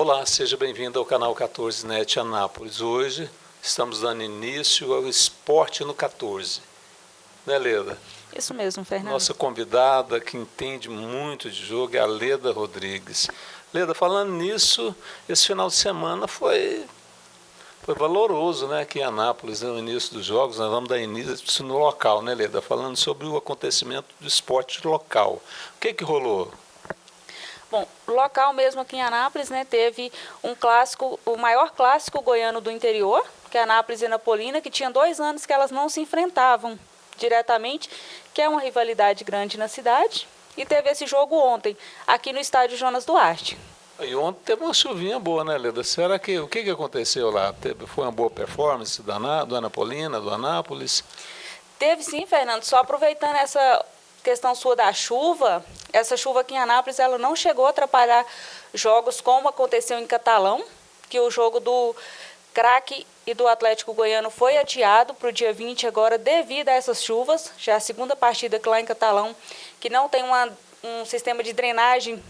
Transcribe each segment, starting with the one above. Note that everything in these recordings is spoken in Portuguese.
Olá, seja bem-vindo ao canal 14net Anápolis. Hoje estamos dando início ao Esporte no 14. Né, Leda? Isso mesmo, Fernando. Nossa convidada que entende muito de jogo é a Leda Rodrigues. Leda, falando nisso, esse final de semana foi valoroso, né, aqui em Anápolis, no início dos jogos. Nós vamos dar início no local, né, Leda? Falando sobre o acontecimento do esporte local. O que rolou? Bom, local mesmo aqui em Anápolis, né, teve um clássico, o maior clássico goiano do interior, que é Anápolis e Anapolina, que tinha 2 anos que elas não se enfrentavam diretamente, que é uma rivalidade grande na cidade. E teve esse jogo ontem, aqui no estádio Jonas Duarte. E ontem teve uma chuvinha boa, né, Leda? Será que o que aconteceu lá? Foi uma boa performance do Anapolina, do Anápolis? Teve sim, Fernando, só aproveitando essa questão sua da chuva, essa chuva aqui em Anápolis, ela não chegou a atrapalhar jogos como aconteceu em Catalão, que o jogo do Craque e do Atlético Goiano foi adiado para o dia 20 agora devido a essas chuvas. Já a segunda partida que lá em Catalão, que não tem um sistema de drenagem,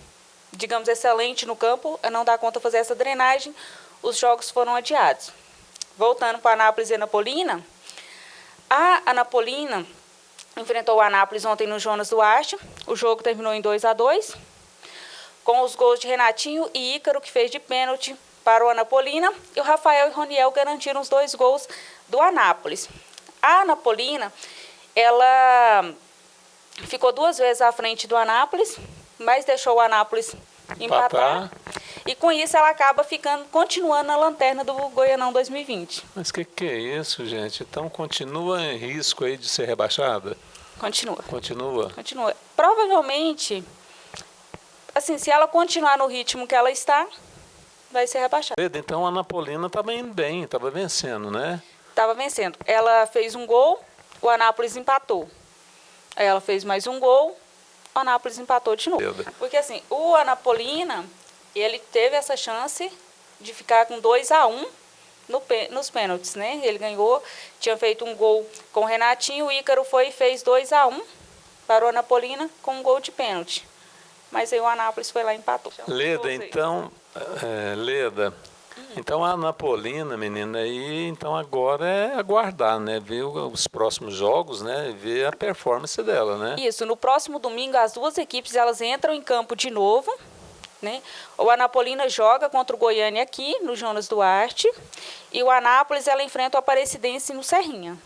digamos, excelente no campo, não dá conta de fazer essa drenagem, os jogos foram adiados. Voltando para Anápolis e Anapolina, a Anapolina enfrentou o Anápolis ontem no Jonas Duarte. O jogo terminou em 2-2, com os gols de Renatinho e Ícaro, que fez de pênalti para o Anapolina, e o Rafael e Roniel garantiram os 2 gols do Anápolis. A Anapolina, ela ficou 2 vezes à frente do Anápolis, mas deixou o Anápolis empatar. E com isso ela acaba continuando na lanterna do Goianão 2020. Mas que é isso, gente? Então continua em risco aí de ser rebaixada? Continua. Continua? Continua. Provavelmente, assim, se ela continuar no ritmo que ela está, vai ser rebaixada. Então a Anapolina estava indo bem, estava vencendo, né? Estava vencendo. Ela fez um gol, o Anápolis empatou. Aí ela fez mais um gol, o Anápolis empatou de novo. Porque assim, o Anapolina, ele teve essa chance de ficar com 2-1 nos pênaltis, né? Ele ganhou, tinha feito um gol com o Renatinho, o Ícaro foi e fez 2-1 para o Anapolina com um gol de pênalti. Mas aí o Anápolis foi lá e empatou. Leda, então, então a Anapolina, menina, aí então agora é aguardar, né? Ver os próximos jogos, né? Ver a performance dela, né? Isso, no próximo domingo as 2 equipes elas entram em campo de novo, né? O Anapolina joga contra o Goiânia aqui no Jonas Duarte e o Anápolis ela enfrenta o Aparecidense no Serrinha.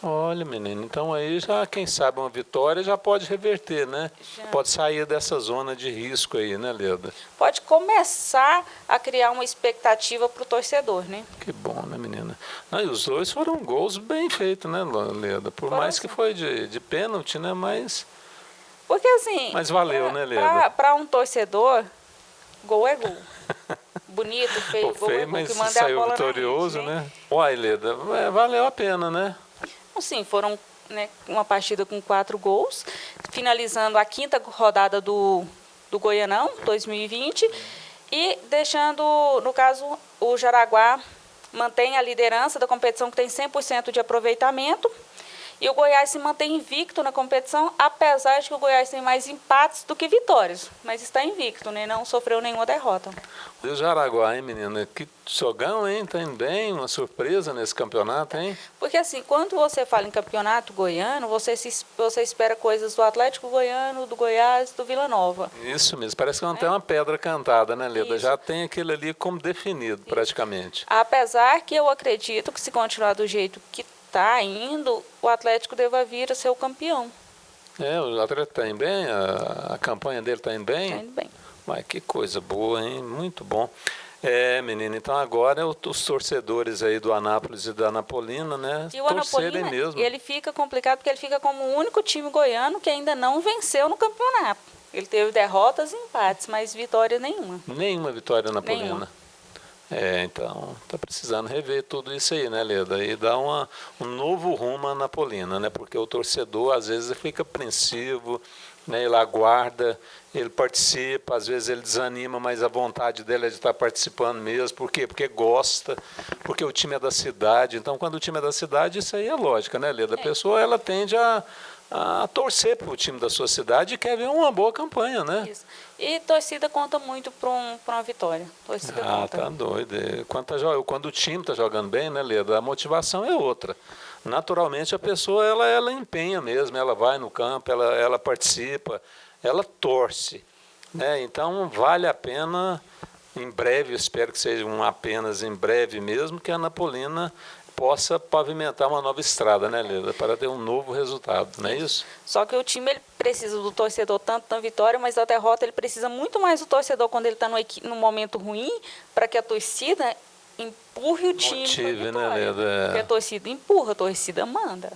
Olha, menino, então aí já, quem sabe uma vitória já pode reverter, né? Já. Pode sair dessa zona de risco aí, né, Leda? Pode começar a criar uma expectativa para o torcedor, né? Que bom, né, menina? E os 2 foram gols bem feitos, né, Leda? Por mais que foi de pênalti, né, mas... Porque assim... Mas valeu, né, Leda? Para um torcedor, gol é gol. Bonito, feio, gol é gol. Mas que manda saiu a bola vitorioso, na rede, né? Uai, Leda, valeu a pena, né? Sim, foram, né, uma partida com 4 gols, finalizando a 5ª rodada do Goianão 2020 e deixando, no caso, o Jaraguá mantém a liderança da competição, que tem 100% de aproveitamento, e o Goiás se mantém invicto na competição, apesar de que o Goiás tem mais empates do que vitórias, mas está invicto, né? Não sofreu nenhuma derrota. E o Jaraguá, hein, menina? Que jogão, hein? Tá indo bem, uma surpresa nesse campeonato, hein? Porque assim, quando você fala em campeonato goiano, você espera coisas do Atlético Goiano, do Goiás, do Vila Nova. Isso mesmo, parece que não tem uma pedra cantada, né, Leda? Isso. Já tem aquele ali como definido, isso, praticamente. Apesar que eu acredito que se continuar do jeito que está indo, o Atlético deva vir a ser o campeão. O Atlético está indo bem? A campanha dele está indo bem? Está indo bem. Mas que coisa boa, hein? Muito bom. Menina, então agora os torcedores aí do Anápolis e da Anapolina, né? E o Anapolina, mesmo. Ele fica complicado porque ele fica como o único time goiano que ainda não venceu no campeonato. Ele teve derrotas e empates, mas vitória nenhuma. Nenhuma vitória na Anapolina. Nenhuma. Então tá precisando rever tudo isso aí, né, Leda? E dar um novo rumo à Anapolina, né? Porque o torcedor às vezes fica apreensivo, né? Ele aguarda, ele participa, às vezes ele desanima, mas a vontade dele é de estar participando mesmo. Por quê? Porque gosta, porque o time é da cidade. Então, quando o time é da cidade, isso aí é lógica, né, Leda? A pessoa ela tende a torcer para o time da sua cidade e quer ver uma boa campanha, né? Isso. E torcida conta muito para uma vitória. Torcida conta. Tá doido. Quando o time está jogando bem, né, Leda? A motivação é outra. Naturalmente, a pessoa ela empenha mesmo, ela vai no campo, ela participa, ela torce, né? Então, vale a pena, em breve, espero que seja apenas em breve mesmo, que a Anapolina possa pavimentar uma nova estrada, né, Leda? Para ter um novo resultado, não é isso? Só que o time ele precisa do torcedor tanto na vitória, mas da derrota ele precisa muito mais do torcedor quando ele está no momento ruim, para que a torcida empurre o time. Motive, né, Leda? Porque a torcida empurra, a torcida manda.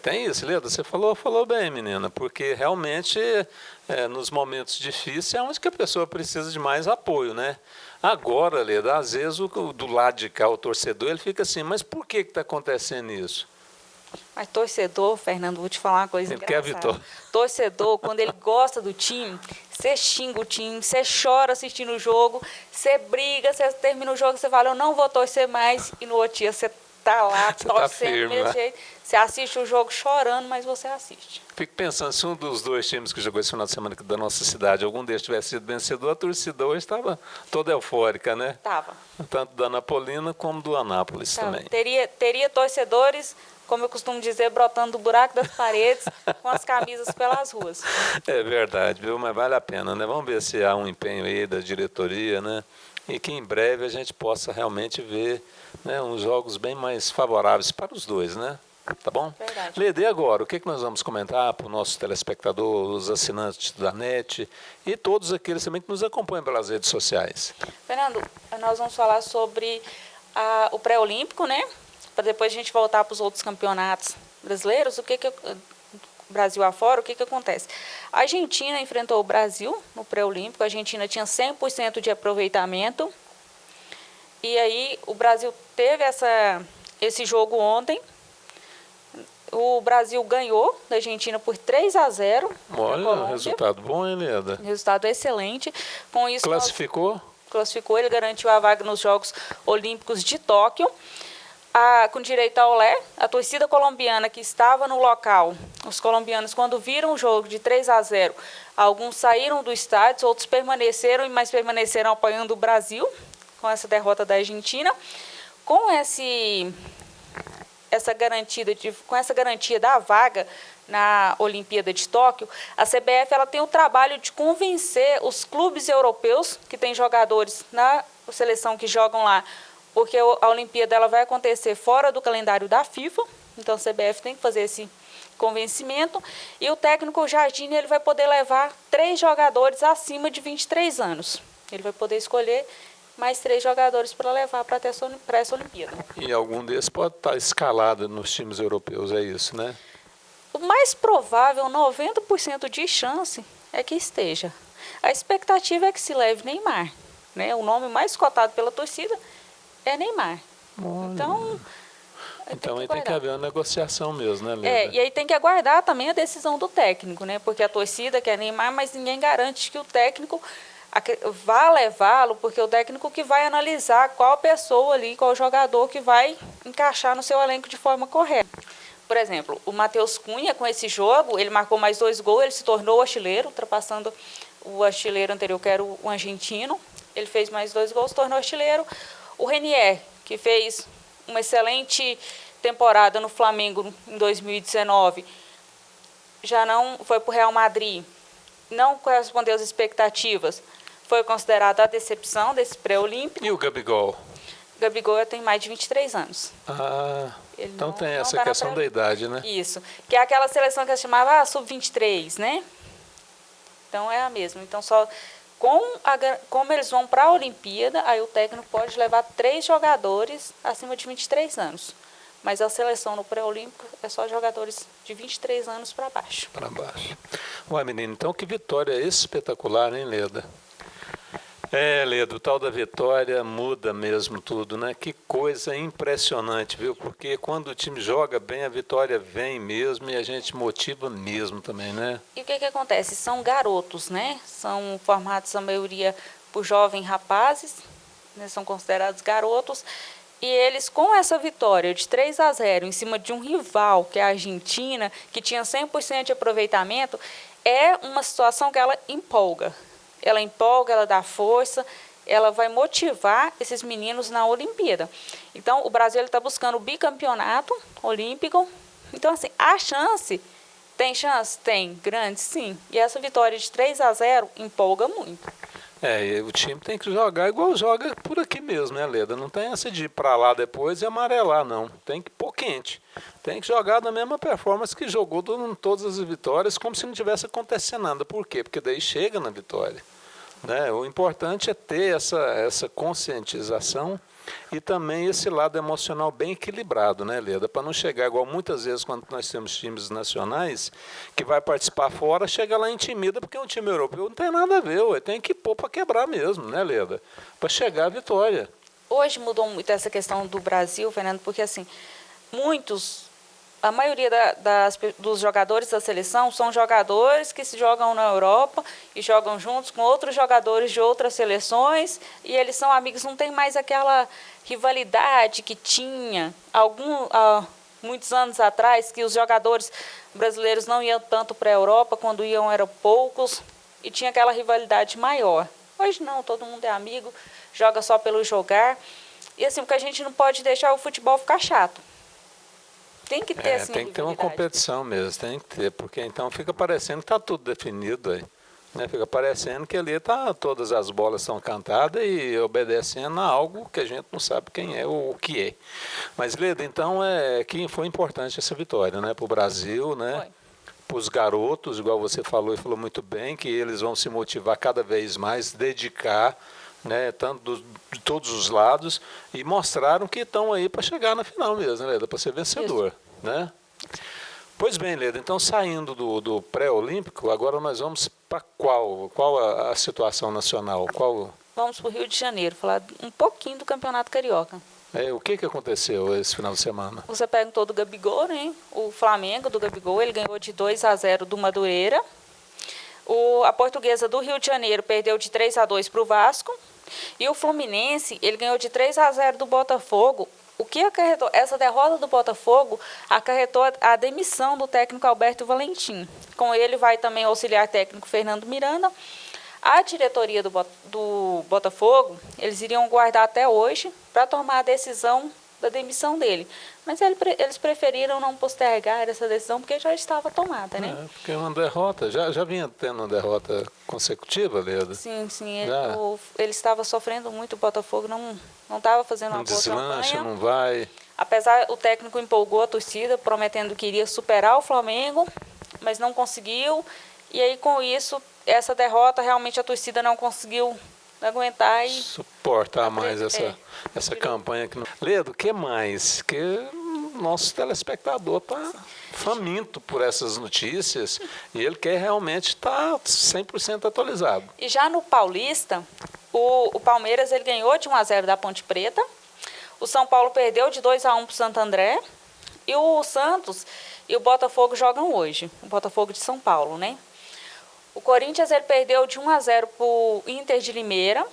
Tem isso, Leda, você falou bem, menina, porque realmente nos momentos difíceis é onde que a pessoa precisa de mais apoio, né? Agora, Leda, às vezes do lado de cá, o torcedor, ele fica assim, mas por que está acontecendo isso? Mas torcedor, Fernando, vou te falar uma coisa Ele quer a engraçada. vitória. Torcedor, quando ele gosta do time, você xinga o time, você chora assistindo o jogo, você briga, você termina o jogo, você fala, eu não vou torcer mais, e no outro dia você tá lá Você torcendo tá firme, do mesmo né? jeito. Você assiste o jogo chorando, mas você assiste. Fico pensando, se um dos dois times que jogou esse final de semana aqui da nossa cidade, algum deles tivesse sido vencedor, a torcida hoje estava toda eufórica, né? Tava. Tanto da Anapolina como do Anápolis também. Teria torcedores, como eu costumo dizer, brotando do buraco das paredes, com as camisas pelas ruas. É verdade, viu? Mas vale a pena, né? Vamos ver se há um empenho aí da diretoria, né? E que em breve a gente possa realmente ver, né, uns jogos bem mais favoráveis para os dois, né? Tá bom? Verdade. Lede, agora, o que nós vamos comentar para o nosso telespectador, os assinantes da NET e todos aqueles também que nos acompanham pelas redes sociais? Fernando, nós vamos falar sobre o pré-olímpico, né? Para depois a gente voltar para os outros campeonatos brasileiros. Brasil afora, o que acontece? A Argentina enfrentou o Brasil no pré-olímpico. A Argentina tinha 100% de aproveitamento. E aí o Brasil teve esse jogo ontem. O Brasil ganhou da Argentina por 3-0. Olha, resultado bom, hein, Leda? Resultado excelente. Com isso, classificou? Classificou, ele garantiu a vaga nos Jogos Olímpicos de Tóquio. Com direito ao Olé, a torcida colombiana que estava no local, os colombianos, quando viram o jogo de 3-0, alguns saíram do estádio, outros permaneceram, mas permaneceram apoiando o Brasil, com essa derrota da Argentina. Com essa garantia da vaga na Olimpíada de Tóquio, a CBF ela tem o trabalho de convencer os clubes europeus, que têm jogadores na seleção que jogam lá, porque a Olimpíada ela vai acontecer fora do calendário da FIFA, então a CBF tem que fazer esse convencimento, e o técnico Jardine ele vai poder levar 3 jogadores acima de 23 anos. Ele vai poder escolher mais 3 jogadores para levar para essa Olimpíada. E algum desses pode estar escalado nos times europeus, é isso, né? O mais provável, 90% de chance, é que esteja. A expectativa é que se leve Neymar, né? O nome mais cotado pela torcida é Neymar. Olha. Então aí tem que haver uma negociação mesmo, né, Leda? E aí tem que aguardar também a decisão do técnico, né? Porque a torcida quer Neymar, mas ninguém garante que o técnico vá levá-lo, porque o técnico que vai analisar qual pessoa ali, qual jogador que vai encaixar no seu elenco de forma correta. Por exemplo, o Matheus Cunha, com esse jogo, ele marcou mais 2 gols, ele se tornou artilheiro, ultrapassando o artilheiro anterior, que era o argentino. Ele fez mais 2 gols, se tornou artilheiro. O Renier, que fez uma excelente temporada no Flamengo em 2019, já não foi para o Real Madrid, não correspondeu às expectativas, foi considerado a decepção desse pré-olímpico. E o Gabigol? O Gabigol tem mais de 23 anos. Então tem essa questão da idade, né? Isso, que é aquela seleção que se chamava sub-23, né? Então é a mesma. Então como eles vão para a Olimpíada, aí o técnico pode levar 3 jogadores acima de 23 anos. Mas a seleção no pré-olímpico é só jogadores de 23 anos para baixo. Para baixo. Ué, menino, então que vitória espetacular, hein, Leda? Leda, o tal da vitória muda mesmo tudo, né? Que coisa impressionante, viu? Porque quando o time joga bem, a vitória vem mesmo e a gente motiva mesmo também, né? E o que acontece? São garotos, né? São formados a maioria por jovens rapazes, né? São considerados garotos. E eles, com essa vitória de 3-0 em cima de um rival, que é a Argentina, que tinha 100% de aproveitamento, é uma situação que ela empolga. Ela empolga, ela dá força, ela vai motivar esses meninos na Olimpíada. Então, o Brasil está buscando o bicampeonato olímpico. Então, assim, a chance, tem chance? Tem, grande, sim. E essa vitória de 3-0 empolga muito. E o time tem que jogar igual joga por aqui mesmo, né, Leda? Não tem essa de ir para lá depois e amarelar, não. Tem que pôr quente. Tem que jogar da mesma performance que jogou em todas as vitórias, como se não tivesse acontecendo nada. Por quê? Porque daí chega na vitória, né? O importante é ter essa conscientização e também esse lado emocional bem equilibrado, né, Leda? Para não chegar igual muitas vezes quando nós temos times nacionais que vai participar fora, chega lá intimida porque é um time europeu, não tem nada a ver, ué, tem que pôr para quebrar mesmo, né, Leda? Para chegar à vitória. Hoje mudou muito essa questão do Brasil, Fernando, porque assim, a maioria dos jogadores da seleção são jogadores que se jogam na Europa e jogam juntos com outros jogadores de outras seleções e eles são amigos, não tem mais aquela rivalidade que tinha muitos anos atrás, que os jogadores brasileiros não iam tanto para a Europa, quando iam eram poucos e tinha aquela rivalidade maior. Hoje não, todo mundo é amigo, joga só pelo jogar e assim, porque a gente não pode deixar o futebol ficar chato. Tem que ter assim, tem que ter uma competição mesmo, tem que ter, porque então fica parecendo que está tudo definido aí. Né? Fica parecendo que ali todas as bolas são cantadas e obedecendo a algo que a gente não sabe quem é ou o que é. Mas, Leda, então que foi importante essa vitória, né? Para o Brasil, né? Para os garotos, igual você falou e falou muito bem, que eles vão se motivar cada vez mais, dedicar, né, tanto de todos os lados, e mostraram que estão aí para chegar na final mesmo, né, Leda, para ser vencedor. Né? Pois bem, Leda, então saindo do pré-olímpico, agora nós vamos para qual a situação nacional? Vamos para o Rio de Janeiro, falar um pouquinho do Campeonato Carioca. O que aconteceu esse final de semana? Você perguntou do Gabigol, né? O Flamengo do Gabigol, ele ganhou de 2-0 do Madureira. A Portuguesa do Rio de Janeiro perdeu de 3-2 para o Vasco. E o Fluminense, ele ganhou de 3-0 do Botafogo. O que acarretou? Essa derrota do Botafogo acarretou a demissão do técnico Alberto Valentim. Com ele vai também o auxiliar técnico Fernando Miranda. A diretoria do Botafogo, eles iriam guardar até hoje para tomar a decisão da demissão dele. Mas eles preferiram não postergar essa decisão porque já estava tomada, né? Porque é uma derrota, já vinha tendo uma derrota consecutiva, Leda? Sim. Ele estava sofrendo muito, o Botafogo não estava fazendo uma boa campanha. Não vai. Apesar, o técnico empolgou a torcida, prometendo que iria superar o Flamengo, mas não conseguiu. E aí, com isso, essa derrota, realmente a torcida não conseguiu aguentar e suportar mais essa campanha aqui. Leda, o que mais? Que nosso telespectador está faminto por essas notícias e ele quer realmente estar 100% atualizado. E já no Paulista, o Palmeiras ele ganhou de 1-0 da Ponte Preta, o São Paulo perdeu de 2-1 para o Santo André e o Santos e o Botafogo jogam hoje, o Botafogo de São Paulo, né? O Corinthians ele perdeu de 1-0 para o Inter de Limeira.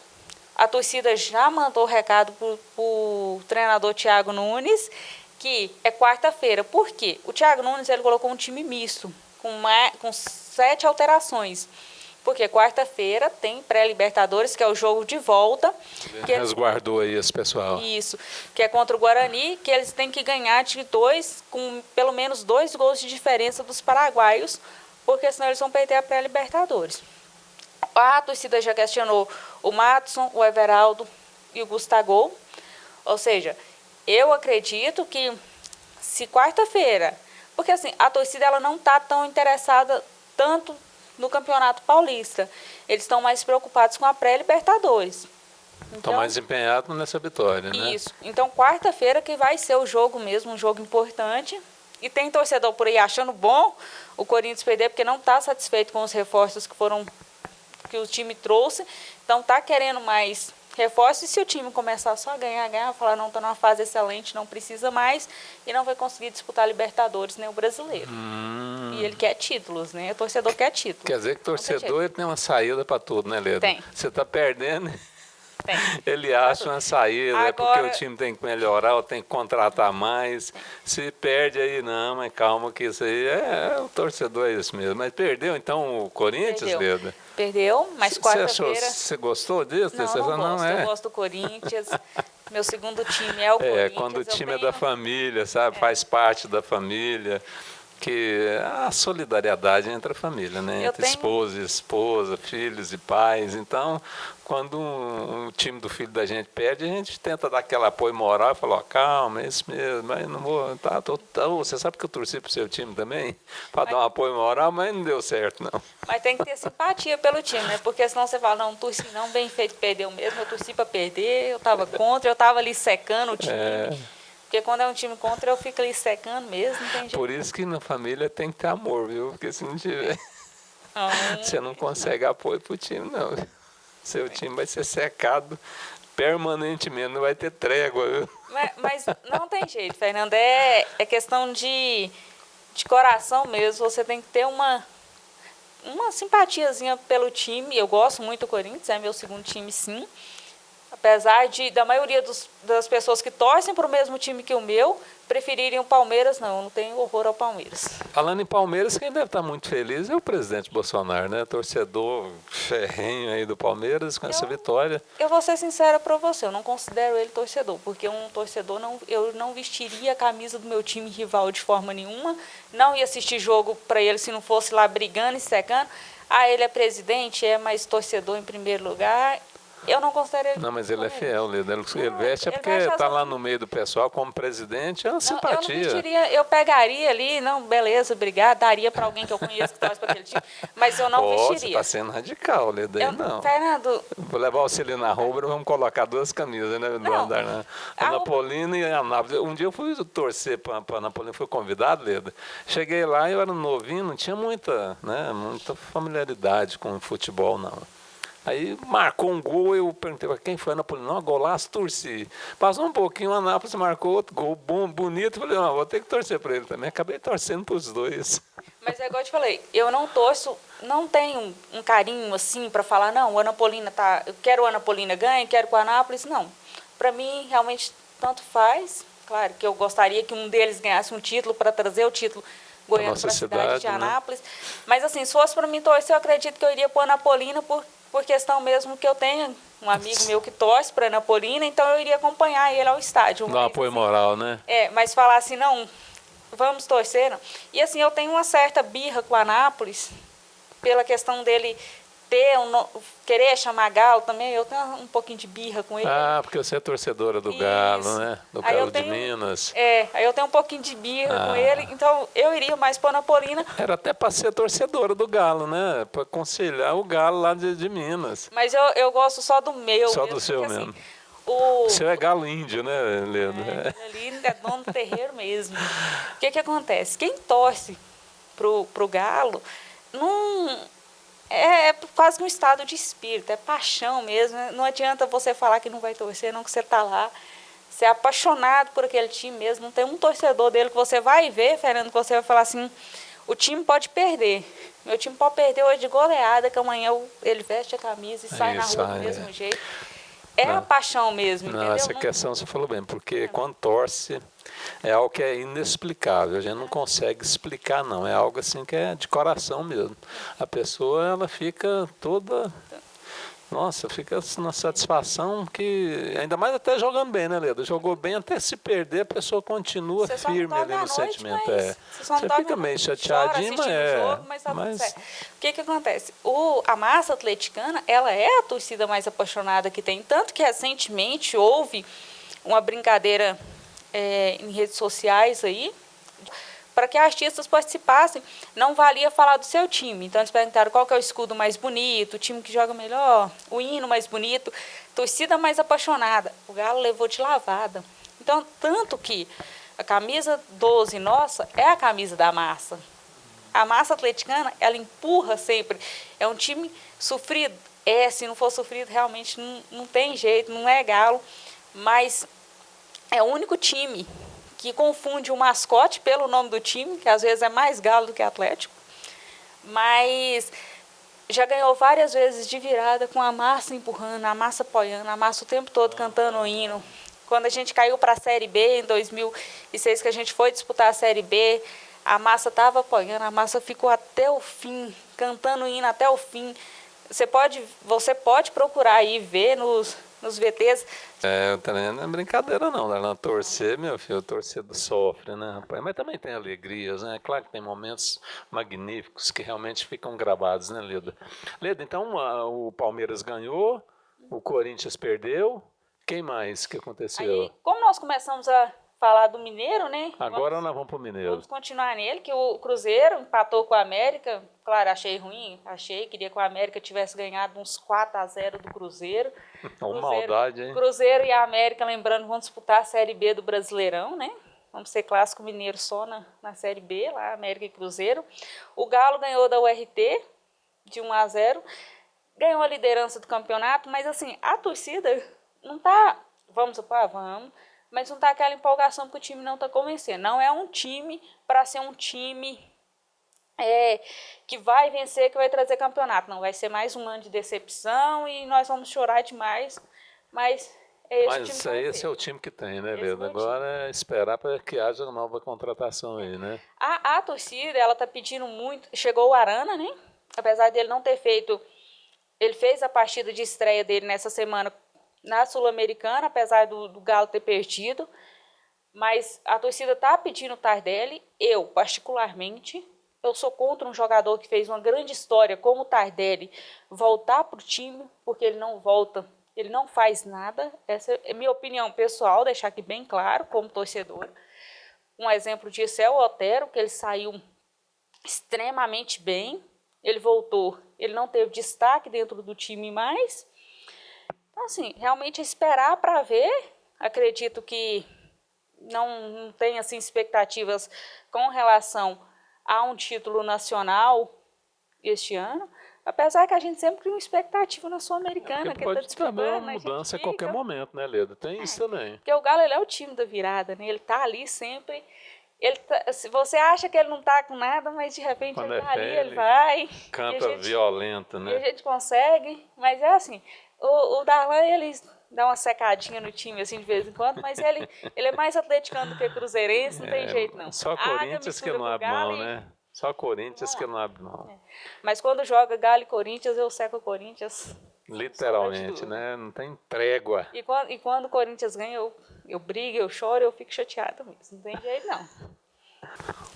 A torcida já mandou recado para o treinador Thiago Nunes, que é quarta-feira. Por quê? O Thiago Nunes ele colocou um time misto, com 7 alterações. Porque quarta-feira tem pré-Libertadores, que é o jogo de volta. Resguardou aí esse pessoal. Isso, que é contra o Guarani, que eles têm que ganhar de 2, com pelo menos 2 gols de diferença dos paraguaios, porque senão eles vão perder a pré-Libertadores. A torcida já questionou o Matson, o Everaldo e o Gustavo. Ou seja, eu acredito que se quarta-feira... Porque assim, a torcida ela não está tão interessada tanto no Campeonato Paulista. Eles estão mais preocupados com a pré-Libertadores. Estão mais empenhados nessa vitória, né? Isso. Então, quarta-feira que vai ser o jogo mesmo, um jogo importante. E tem torcedor por aí achando bom o Corinthians perder, porque não está satisfeito com os reforços que o time trouxe. Então tá querendo mais reforço, e se o time começar só a ganhar, falar, não, está numa fase excelente, não precisa mais, e não vai conseguir disputar a Libertadores nem o Brasileiro. E ele quer títulos, né? O torcedor quer títulos. Quer dizer que o torcedor ele tem uma saída para tudo, né, Leda? Tem. Você está perdendo, Tem. ele acha uma saída, é porque Agora, o time tem que melhorar, ou tem que contratar mais. Se perde aí, não, mas calma que isso aí o torcedor é isso mesmo. Mas perdeu então o Corinthians, Leda? Perdeu, mas quarta-feira... Você gostou disso? Não, Você não gosto. é. Eu gosto do Corinthians. Meu segundo time é o Corinthians. Quando o time é da família, sabe? Faz parte da família. Que a solidariedade entre a família, né? Entre esposa e esposa, filhos e pais. Então, quando um time do filho da gente perde, a gente tenta dar aquele apoio moral e falar, ó, calma, é isso mesmo, mas não vou. Você sabe que eu torci pro seu time também? Para dar um apoio moral, mas não deu certo, não. Mas tem que ter simpatia pelo time, né? Porque senão você fala, não torci não, bem feito, perdeu mesmo, eu torci para perder, eu estava contra, eu estava ali secando o time. Porque quando é um time contra, eu fico ali secando mesmo, não tem jeito. Por isso que na família tem que ter amor, viu? Porque se não tiver, você não consegue apoio pro time, não. Seu time vai ser secado permanentemente, não vai ter trégua, viu? Mas não tem jeito, Fernando. É questão de coração mesmo. Você tem que ter uma simpatiazinha pelo time. Eu gosto muito do Corinthians, é meu segundo time, sim. Apesar da maioria das pessoas que torcem para o mesmo time que o meu preferirem o Palmeiras, não. Eu não tenho horror ao Palmeiras. Falando em Palmeiras, quem deve estar muito feliz é o presidente Bolsonaro, né? Torcedor ferrenho aí do Palmeiras com essa vitória. Eu vou ser sincera para você, eu não considero ele torcedor, porque um torcedor, eu não vestiria a camisa do meu time rival de forma nenhuma, não ia assistir jogo para ele se não fosse lá brigando e secando. Ah, ele é presidente, mais torcedor em primeiro lugar. Eu não considero ele. Não, mas ele é fiel, Leda. Ele veste porque está lá no meio do pessoal como presidente, é uma simpatia. Eu não vestiria, eu pegaria ali, não, beleza, obrigado, daria para alguém que eu conheço que torce para aquele time, mas eu não vestiria. Você está sendo radical, Leda, não. Fernando... Vou levar o Celina Rubro, vamos colocar duas camisas, né? Do andar, né? Anapolina e Anápolis. Um dia eu fui torcer para Anapolina, fui convidado, Leda. Cheguei lá, eu era novinho, não tinha muita familiaridade com futebol, não. Aí marcou um gol, eu perguntei para quem foi, Anapolina, não, golaço, torci. Passou um pouquinho, o Anápolis marcou outro gol bom, bonito, falei, não, vou ter que torcer para ele também. Acabei torcendo para os dois. Mas é igual eu te falei, eu não torço, não tenho um carinho assim para falar, não, o Anapolina eu quero o Anapolina ganhe, quero que o Anápolis, não. Para mim, realmente, tanto faz. Claro que eu gostaria que um deles ganhasse um título para trazer o título goiano para a cidade de Anápolis. Né? Mas assim, se fosse para mim torcer, eu acredito que eu iria para o Anapolina por questão mesmo que eu tenho um amigo meu que torce para Anapolina, então eu iria acompanhar ele ao estádio. Dá um apoio moral, né? Mas falar assim, não, vamos torcer, não. E assim, eu tenho uma certa birra com o Anápolis, pela questão dele querer chamar Galo também, eu tenho um pouquinho de birra com ele. Ah, porque você é torcedora do Galo, né? Do Galo de Minas. Aí eu tenho um pouquinho de birra com ele, então eu iria mais para Anapolina. Era até para ser torcedora do Galo, né? Para aconselhar o Galo lá de Minas. Mas eu gosto só do meu. Só mesmo, do seu porque, mesmo. Assim, o seu é galo índio, né, Leda? Ali é dono do terreiro mesmo. O que acontece? Quem torce pro Galo não... É quase um estado de espírito, é paixão mesmo. Não adianta você falar que não vai torcer, não, que você está lá. Você é apaixonado por aquele time mesmo. Não tem um torcedor dele que você vai ver, Fernando, que você vai falar assim, o time pode perder. Meu time pode perder hoje de goleada, que amanhã ele veste a camisa e sai na rua do mesmo jeito. A paixão mesmo, entendeu? Essa questão você falou bem, porque quando torce é algo que é inexplicável, a gente não consegue explicar, não. É algo assim que é de coração mesmo. A pessoa, ela fica toda... Nossa, fica na satisfação que... Ainda mais até jogando bem, né, Leda? Jogou bem, até se perder, a pessoa continua firme ali no sentimento. Você fica meio chateadinho, mas tá tudo certo. O que acontece? A massa atleticana, ela é a torcida mais apaixonada que tem. Tanto que recentemente houve uma brincadeira em redes sociais aí, para que artistas participassem, não valia falar do seu time. Então, eles perguntaram qual que é o escudo mais bonito, o time que joga melhor, o hino mais bonito, torcida mais apaixonada. O Galo levou de lavada. Então, tanto que a camisa 12 nossa é a camisa da massa. A massa atleticana, ela empurra sempre. É um time sofrido. se não for sofrido, realmente não tem jeito, não é Galo, mas é o único time que confunde o mascote pelo nome do time, que às vezes é mais Galo do que Atlético, mas já ganhou várias vezes de virada com a massa empurrando, a massa apoiando, a massa o tempo todo cantando o hino. Quando a gente caiu para a Série B, em 2006, que a gente foi disputar a Série B, a massa estava apoiando, a massa ficou até o fim, cantando o hino até o fim. Você pode procurar aí, ver nos VTs. O treino não é brincadeira não, Darlan. Torcer, meu filho, o torcedor sofre, né, rapaz? Mas também tem alegrias, né? Claro que tem momentos magníficos que realmente ficam gravados, né, Leda? Leda, então o Palmeiras ganhou, o Corinthians perdeu. Quem mais que aconteceu? Aí, como nós começamos a falar do Mineiro, né? Agora nós vamos pro Mineiro. Vamos continuar nele, que o Cruzeiro empatou com a América. Claro, achei ruim, queria que o América tivesse ganhado uns 4-0 do Cruzeiro. Uma maldade, hein? Cruzeiro e a América, lembrando, vão disputar a Série B do Brasileirão, né? Vamos ser clássico mineiro só na Série B, lá, América e Cruzeiro. O Galo ganhou da URT de 1-0, ganhou a liderança do campeonato, mas assim, a torcida não tá, vamos, mas não tá aquela empolgação porque o time não tá convencendo. Não é um time para ser um time que vai vencer, que vai trazer campeonato. Não, vai ser mais um ano de decepção e nós vamos chorar demais, mas esse é o time que tem, né, Leda? Agora é esperar para que haja uma nova contratação aí, né? A torcida, ela tá pedindo muito. Chegou o Arana, né? Apesar dele não ter feito... Ele fez a partida de estreia dele nessa semana na Sul-Americana, apesar do Galo ter perdido. Mas a torcida tá pedindo o Tardelli. Eu, particularmente, eu sou contra um jogador que fez uma grande história como o Tardelli voltar pro time, porque ele não volta... Ele não faz nada, essa é minha opinião pessoal, deixar aqui bem claro, como torcedor. Um exemplo disso é o Otero, que ele saiu extremamente bem, ele voltou, ele não teve destaque dentro do time mais. Então, assim, realmente esperar para ver, acredito que não tem assim, expectativas com relação a um título nacional este ano. Apesar que a gente sempre cria uma expectativa na Sul-Americana, que pode tá disputando, também uma mudança a qualquer momento, né, Leda? Tem isso também. Porque o Galo, ele é o time da virada, né? Ele tá ali sempre. Se você acha que ele não tá com nada, mas de repente quando ele tá ali, ele vai. Canta violento, né? E a gente consegue. Mas é assim, o Darlan, ele dá uma secadinha no time, assim, de vez em quando, mas ele é mais atleticano do que cruzeirense, não tem jeito, não. Só Corinthians que não abre mão, né? Só Corinthians que não abre mão. Mas quando joga Galo e Corinthians, eu seco o Corinthians. Literalmente, né? Não tem trégua. E quando o Corinthians ganha, eu brigo, eu choro, eu fico chateada mesmo. Não tem jeito, não.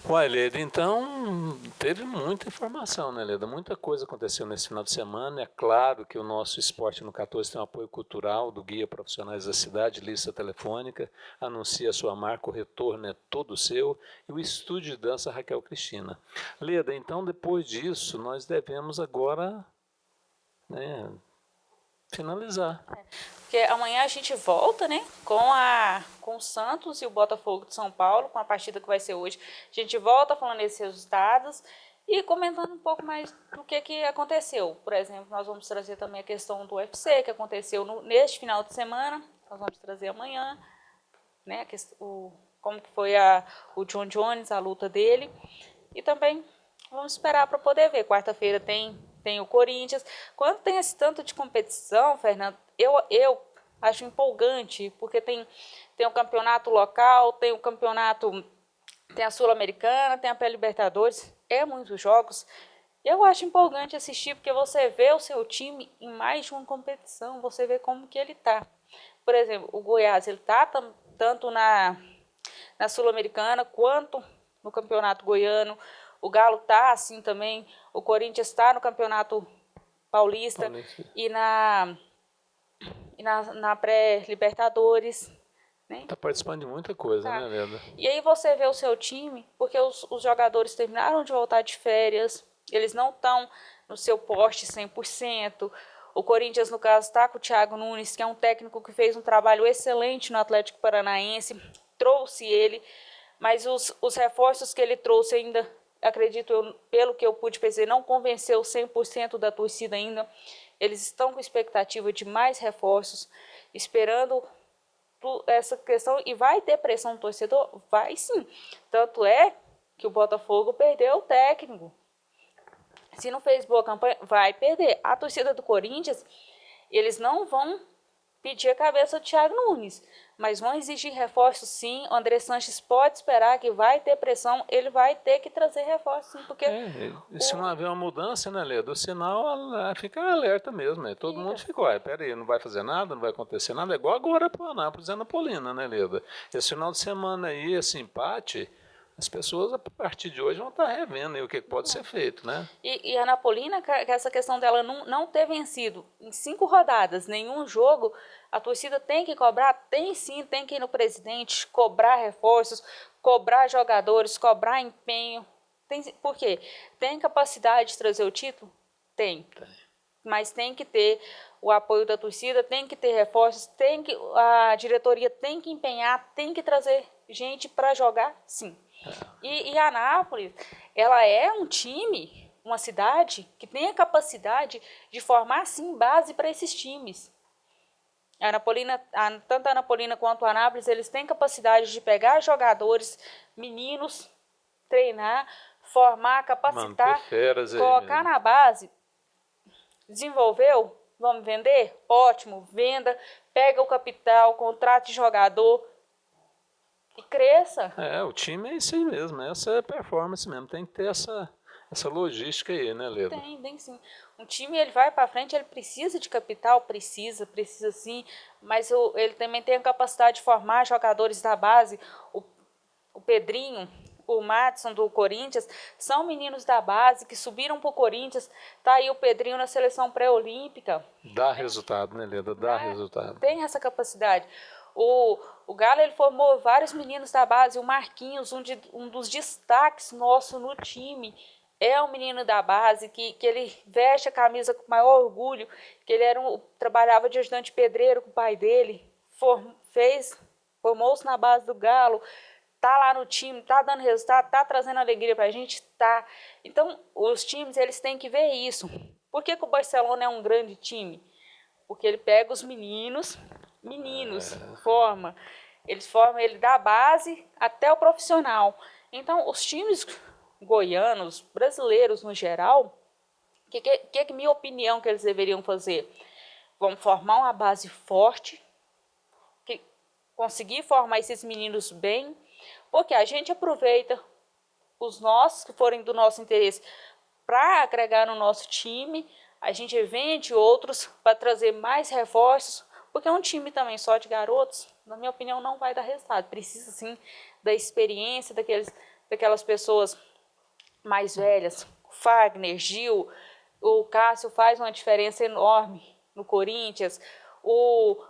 Ué, Leda, então teve muita informação, né, Leda? Muita coisa aconteceu nesse final de semana. É claro que o nosso Esporte no 14 tem um apoio cultural do Guia Profissionais da Cidade, lista telefônica, anuncia a sua marca, o retorno é todo seu, e o estúdio de dança Raquel Cristina. Leda, então depois disso, nós devemos agora, né, finalizar. Porque amanhã a gente volta, né, com o Santos e o Botafogo de São Paulo, com a partida que vai ser hoje. A gente volta falando esses resultados e comentando um pouco mais do que aconteceu. Por exemplo, nós vamos trazer também a questão do UFC, que aconteceu neste final de semana. Nós vamos trazer amanhã, né, como que foi o John Jones, a luta dele. E também vamos esperar para poder ver. Quarta-feira tem o Corinthians. Quando tem esse tanto de competição, Fernando, eu acho empolgante, porque tem o campeonato local, tem o campeonato, tem a Sul-Americana, tem a Pré-Libertadores, muitos jogos. Eu acho empolgante assistir, porque você vê o seu time em mais de uma competição, você vê como que ele está. Por exemplo, o Goiás, ele está tanto na Sul-Americana quanto no campeonato goiano. O Galo está assim também, o Corinthians está no campeonato paulista. E na pré-Libertadores. Está participando de muita coisa, né, Leda? E aí você vê o seu time, porque os jogadores terminaram de voltar de férias, eles não estão no seu poste 100%. O Corinthians, no caso, está com o Thiago Nunes, que é um técnico que fez um trabalho excelente no Atlético Paranaense, trouxe ele, mas os reforços que ele trouxe ainda, acredito eu, pelo que eu pude perceber, não convenceu 100% da torcida ainda. eles estão com expectativa de mais reforços, esperando essa questão, e vai ter pressão do torcedor? Vai sim. Tanto é que o Botafogo perdeu o técnico. Se não fez boa campanha, vai perder. A torcida do Corinthians, eles não vão pedir a cabeça do Thiago Nunes, mas vão exigir reforços sim. O André Sanches pode esperar que vai ter pressão, ele vai ter que trazer reforços sim, porque... E se não haver uma mudança, né, Leda, o sinal fica alerta mesmo, né? Todo mundo ficou, peraí, não vai fazer nada, não vai acontecer nada, é igual agora para o Anápolis e Anapolina, né, Leda? Esse final de semana aí, esse empate, as pessoas a partir de hoje vão estar revendo aí o que pode ser feito, né? E a Anapolina, que essa questão dela não ter vencido em 5 rodadas, nenhum jogo, a torcida tem que cobrar? Tem sim, tem que ir no presidente, cobrar reforços, cobrar jogadores, cobrar empenho. Por quê? Tem capacidade de trazer o título? Tem. Mas tem que ter o apoio da torcida, tem que ter reforços, a diretoria tem que empenhar, tem que trazer gente para jogar, sim. E a Anápolis, ela é um time, uma cidade que tem a capacidade de formar, sim, base para esses times. A Anapolina, tanto a Anapolina quanto a Anápolis, eles têm capacidade de pegar jogadores, meninos, treinar, formar, capacitar, colocar na base. Desenvolveu? Vamos vender? Ótimo, venda, pega o capital, contrate jogador e cresça. O time é isso aí mesmo, essa é performance mesmo, tem que ter essa logística aí, né, Leda? Tem sim. Um time, ele vai para frente, ele precisa de capital, precisa sim, mas ele também tem a capacidade de formar jogadores da base. O Pedrinho, o Madison do Corinthians, são meninos da base que subiram para o Corinthians. Tá aí o Pedrinho na seleção pré-olímpica. Dá resultado, né, Leda? Dá resultado. Tem essa capacidade. O Galo, ele formou vários meninos da base. O Marquinhos, um dos destaques nosso no time, é um menino da base que ele veste a camisa com maior orgulho, que ele trabalhava de ajudante pedreiro com o pai dele, formou-se na base do Galo, tá lá no time, tá dando resultado, tá trazendo alegria pra gente, tá. Então, os times, eles têm que ver isso. Por que o Barcelona é um grande time? Porque ele pega os meninos, eles formam ele da base até o profissional. Então, os times goianos, brasileiros no geral, que minha opinião que eles deveriam fazer? Vamos formar uma base forte, conseguir formar esses meninos bem, porque a gente aproveita os nossos que forem do nosso interesse para agregar no nosso time, a gente vende outros para trazer mais reforços, porque um time também só de garotos, na minha opinião, não vai dar resultado. Precisa sim da experiência daquelas pessoas mais velhas. Fagner, Gil, o Cássio faz uma diferença enorme no Corinthians. O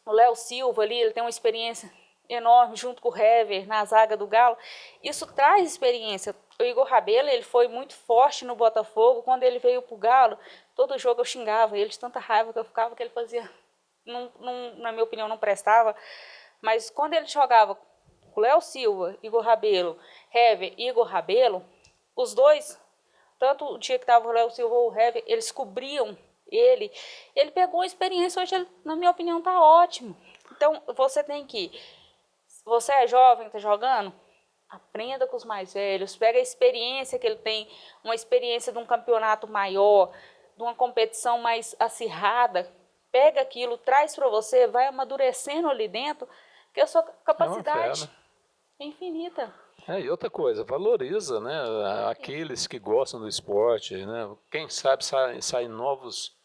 Léo Silva ali, ele tem uma experiência enorme junto com o Hever na zaga do Galo. Isso traz experiência. O Igor Rabelo, ele foi muito forte no Botafogo. Quando ele veio pro Galo, todo jogo eu xingava ele de tanta raiva que eu ficava, que ele fazia, na minha opinião, não prestava. Mas quando ele jogava com o Léo Silva, Igor Rabelo, Hever e Igor Rabelo, os dois, tanto o dia que estava o Léo Silva ou o Hever, eles cobriam ele. Ele pegou a experiência, hoje ele, na minha opinião, tá ótimo. Então, você tem que... Você é jovem, tá jogando? Aprenda com os mais velhos, pega a experiência que ele tem, uma experiência de um campeonato maior, de uma competição mais acirrada, pega aquilo, traz para você, vai amadurecendo ali dentro, que a sua capacidade é infinita. E outra coisa, valoriza, né, aqueles que gostam do esporte, né, quem sabe saem novas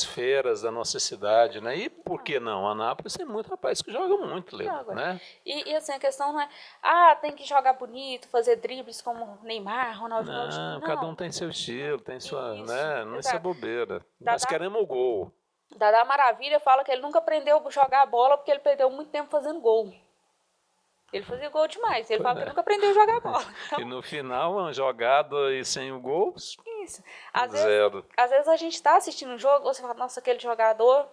feiras da nossa cidade, né? E por que não? Anápolis tem muito rapaz que joga muito, né? E assim, a questão não é, tem que jogar bonito, fazer dribles como Neymar, Ronaldo. Não, cada um tem seu estilo, tem sua, né? Não é bobeira. Nós queremos o gol. Dadá Maravilha fala que ele nunca aprendeu a jogar bola porque ele perdeu muito tempo fazendo gol. Ele fazia gol demais. Ele fala que nunca aprendeu a jogar bola. Então... E no final, uma jogada e sem o gol, isso. Às vezes a gente está assistindo um jogo, você fala, nossa, aquele jogador,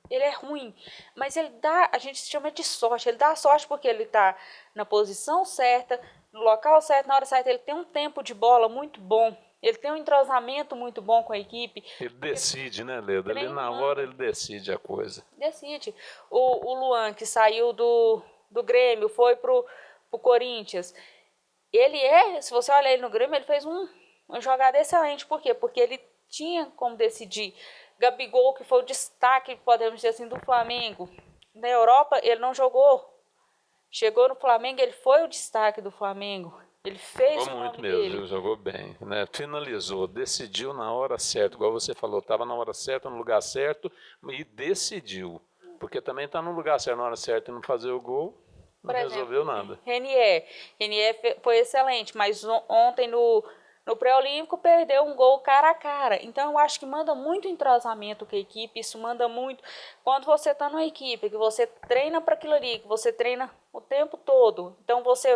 ele é ruim. Mas a gente chama de sorte. Ele dá sorte porque ele está na posição certa, no local certo, na hora certa. Ele tem um tempo de bola muito bom. Ele tem um entrosamento muito bom com a equipe. Ele decide, né, Leda? Ali na Treinando. hora ele decide a coisa. Decide. O Luan, que saiu do Grêmio, foi pro Corinthians. Se você olhar ele no Grêmio, ele fez uma jogada excelente. Por quê? Porque ele tinha como decidir. Gabigol, que foi o destaque, podemos dizer assim, do Flamengo. Na Europa, ele não jogou. Chegou no Flamengo, ele foi o destaque do Flamengo. Ele fez Jogou o muito nome mesmo, dele. viu? Jogou bem, né? Finalizou, decidiu na hora certa, igual você falou, estava na hora certa, no lugar certo e decidiu. Porque também está no lugar certo, na hora certa e não fazer o gol, não Por exemplo, resolveu nada. Renier. Renier foi excelente, mas ontem no pré-olímpico perdeu um gol cara a cara. Então eu acho que manda muito entrosamento com a equipe, isso manda muito. Quando você está numa equipe, que você treina para aquilo ali, que você treina o tempo todo, então você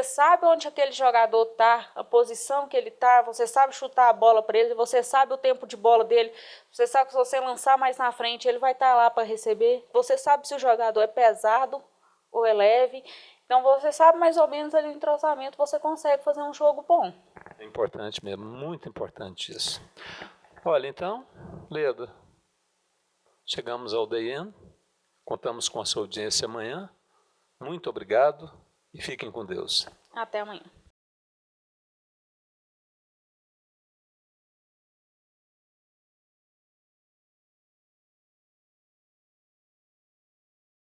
sabe onde aquele jogador tá, a posição que ele tá, você sabe chutar a bola para ele, você sabe o tempo de bola dele, você sabe que se você lançar mais na frente, ele vai estar lá para receber, você sabe se o jogador é pesado ou é leve, então você sabe mais ou menos ali o entrosamento, você consegue fazer um jogo bom. É importante mesmo, muito importante isso. Olha, então, Leda, chegamos ao DN, contamos com a sua audiência amanhã. Muito obrigado e fiquem com Deus. Até amanhã.